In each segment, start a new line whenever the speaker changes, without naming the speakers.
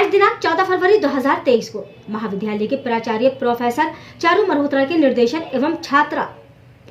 आज दिनांक 14 फरवरी 2023 को महाविद्यालय के प्राचार्य प्रोफेसर चारू मल्होत्रा के निर्देशन एवं छात्र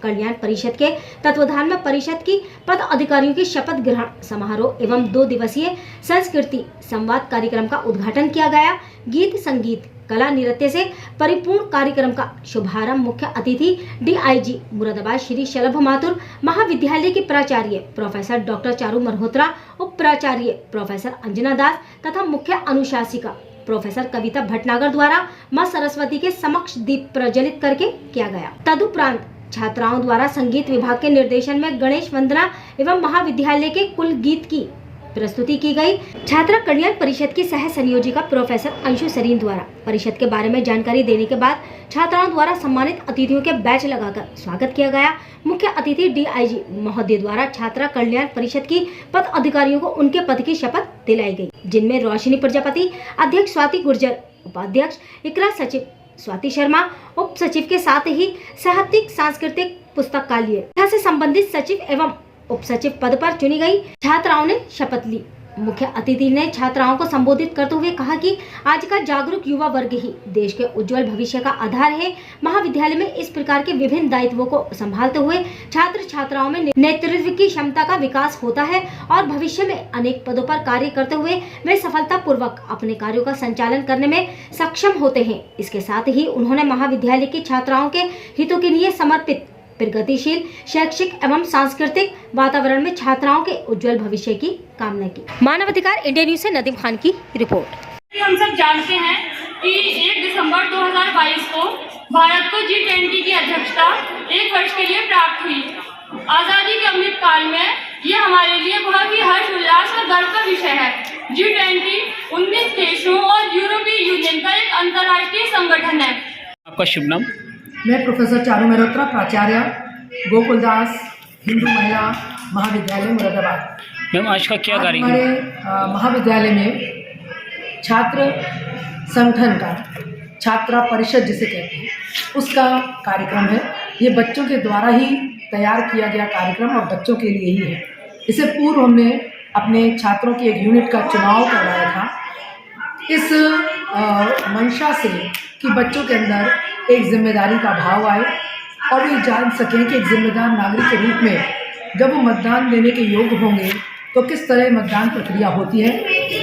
कल्याण परिषद के तत्वाधान में परिषद की पद अधिकारियों की शपथ ग्रहण समारोह एवं 2 दिवसीय संस्कृति संवाद कार्यक्रम का उद्घाटन किया गया। गीत संगीत कला नृत्य से परिपूर्ण कार्यक्रम का शुभारंभ मुख्य अतिथि DIG मुरादाबाद श्री शलभ माथुर, महाविद्यालय के प्राचार्य प्रोफेसर डॉक्टर चारू मल्होत्रा, उप प्राचार्य प्रोफेसर अंजना दास तथा मुख्य अनुशासिका प्रोफेसर कविता भटनागर द्वारा मां सरस्वती के समक्ष दीप प्रज्वलित करके किया गया। तदुपरांत छात्राओं द्वारा संगीत विभाग के निर्देशन में गणेश वंदना एवं महाविद्यालय के कुल गीत की प्रस्तुति की गई। छात्र कल्याण परिषद की सह संयोजिका प्रोफेसर अंशु सरीन द्वारा परिषद के बारे में जानकारी देने के बाद छात्राओं द्वारा सम्मानित अतिथियों के बैच लगाकर स्वागत किया गया। मुख्य अतिथि DIG महोदय द्वारा छात्र कल्याण परिषद की पद अधिकारियों को उनके पद की शपथ दिलाई गई, जिनमें रोशनी प्रजापति, अध्यक्ष स्वाति गुर्जर, उपाध्यक्ष इकरा, सचिव स्वाति शर्मा, उप सचिव के साथ ही साहित्यिक सांस्कृतिक पुस्तकालय से संबंधित सचिव एवं उप सचिव पद पर चुनी गई छात्राओं ने शपथ ली। मुख्य अतिथि ने छात्राओं को संबोधित करते हुए कहा कि आज का जागरूक युवा वर्ग ही देश के उज्जवल भविष्य का आधार है। महाविद्यालय में इस प्रकार के विभिन्न दायित्वों को संभालते हुए छात्र छात्राओं में नेतृत्व की क्षमता का विकास होता है और भविष्य में अनेक पदों पर कार्य करते हुए वे सफलता पूर्वक अपने कार्यों का संचालन करने में सक्षम होते हैं। इसके साथ ही उन्होंने महाविद्यालय की छात्राओं के हितों के लिए समर्पित प्रगतिशील शैक्षिक एवं सांस्कृतिक वातावरण में छात्राओं के उज्जवल भविष्य की कामना की। मानव अधिकार इंडिया न्यूज से नदीम खान की रिपोर्ट।
हम सब जानते हैं कि 1 दिसंबर 2022 को भारत को G20 की अध्यक्षता 1 वर्ष के लिए प्राप्त हुई। आजादी के अमृत काल में ये हमारे लिए बहुत ही हर्ष उल्लास और गर्व का विषय है। G20 19 देशों और यूरोपीय यूनियन का एक अंतर्राष्ट्रीय संगठन है।
आपका शुभ नाम?
मैं प्रोफेसर चारू मल्होत्रा, प्राचार्य गोकुलदास हिंदू महिला महाविद्यालय मुरादाबाद।
मैम आज का क्या कार्यक्रम?
हमारे महाविद्यालय में छात्र संगठन का छात्रा परिषद जिसे कहते हैं उसका कार्यक्रम है। ये बच्चों के द्वारा ही तैयार किया गया कार्यक्रम और बच्चों के लिए ही है। इससे पूर्व हमने अपने छात्रों की एक यूनिट का चुनाव करवाया था इस मंशा से कि बच्चों के अंदर एक जिम्मेदारी का भाव आए और वे जान सकें कि एक जिम्मेदार नागरिक के रूप में जब वो मतदान देने के योग्य होंगे तो किस तरह मतदान प्रक्रिया होती है,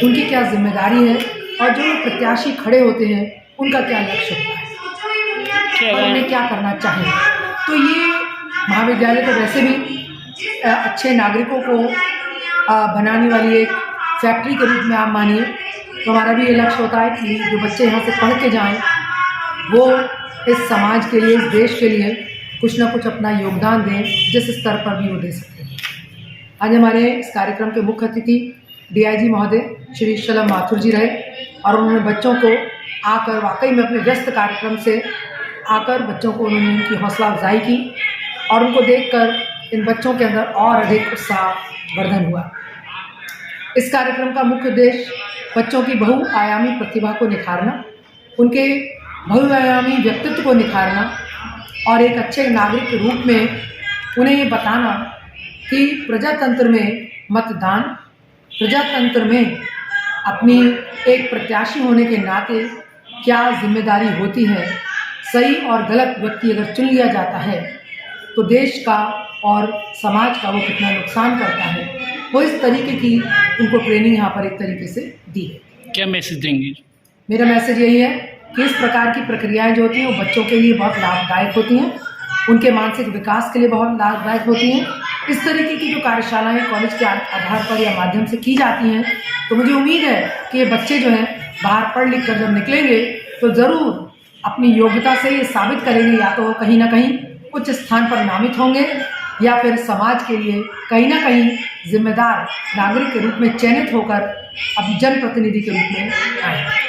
उनकी क्या जिम्मेदारी है और जो प्रत्याशी खड़े होते हैं उनका क्या लक्ष्य होता है और उन्हें क्या करना चाहिए। तो ये महाविद्यालय तो वैसे भी अच्छे नागरिकों को बनाने वाली एक फैक्ट्री के रूप में आप मानिए, तो हमारा भी ये लक्ष्य होता है कि जो बच्चे यहाँ से पढ़ के जाएँ वो इस समाज के लिए, इस देश के लिए कुछ ना कुछ अपना योगदान दें जिस स्तर पर भी वो दे सकते हैं। आज हमारे इस कार्यक्रम के मुख्य अतिथि DIG महोदय श्री शलभ माथुर जी रहे और उन्होंने बच्चों को आकर वाकई में अपने व्यस्त कार्यक्रम से आकर बच्चों को उन्होंने उनकी हौसला अफजाई की और उनको देखकर इन बच्चों के अंदर और अधिक उत्साहवर्धन हुआ। इस कार्यक्रम का मुख्य उद्देश्य बच्चों की बहुआयामी प्रतिभा को निखारना, उनके बहुआयामी व्यक्तित्व को निखारना और एक अच्छे नागरिक के रूप में उन्हें ये बताना कि प्रजातंत्र में मतदान, प्रजातंत्र में अपनी एक प्रत्याशी होने के नाते क्या जिम्मेदारी होती है। सही और गलत व्यक्ति अगर चुन लिया जाता है तो देश का और समाज का वो कितना नुकसान करता है, वो इस तरीके की उनको ट्रेनिंग यहाँ पर एक तरीके से दी है।
क्या मैसेज देंगे?
मेरा मैसेज यही है कि इस प्रकार की प्रक्रियाएं जो होती हैं वो बच्चों के लिए बहुत लाभदायक होती हैं, उनके मानसिक विकास के लिए बहुत लाभदायक होती हैं। इस तरीके की जो कार्यशालाएं कॉलेज के आधार पर या माध्यम से की जाती हैं तो मुझे उम्मीद है कि ये बच्चे जो हैं बाहर पढ़ लिख कर जब निकलेंगे तो ज़रूर अपनी योग्यता से ये साबित करेंगे, या तो कहीं ना कहीं उच्च स्थान पर नामित होंगे या फिर समाज के लिए कहीं ना कहीं जिम्मेदार नागरिक के रूप में चयनित होकर अब जनप्रतिनिधि के रूप में आए।